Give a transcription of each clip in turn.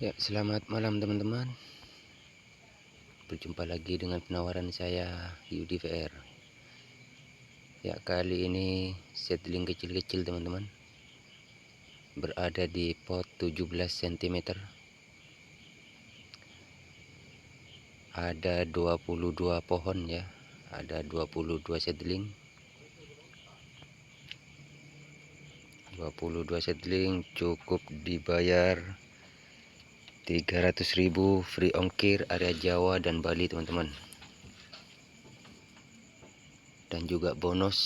Ya, selamat malam teman-teman. Berjumpa lagi dengan penawaran saya Yudi VR. Ya, kali ini seedling kecil-kecil teman-teman. Berada di pot 17 cm. Ada 22 pohon ya. Ada 22 seedling. 22 seedling cukup dibayar 300.000 free ongkir area Jawa dan Bali teman-teman. Dan juga bonus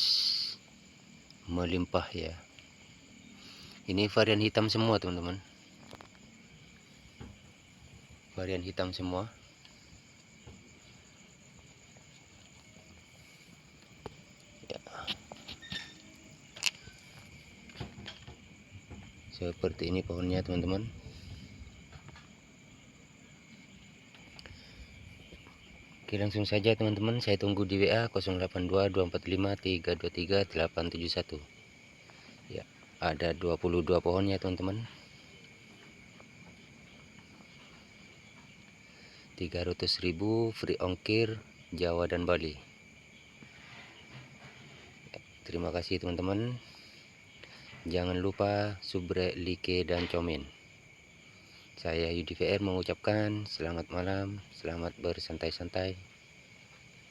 melimpah ya. Ini varian hitam semua teman-teman. Varian hitam semua. Ya. Seperti ini pohonnya teman-teman. Oke, langsung saja teman-teman, saya tunggu di WA 082245333871. Ya, ada 22 pohonnya teman-teman. 300.000 free ongkir Jawa dan Bali. Terima kasih teman-teman. Jangan lupa subrek, like, dan komen. Saya Yudi VR mengucapkan selamat malam, selamat bersantai-santai.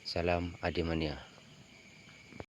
Salam Ademania.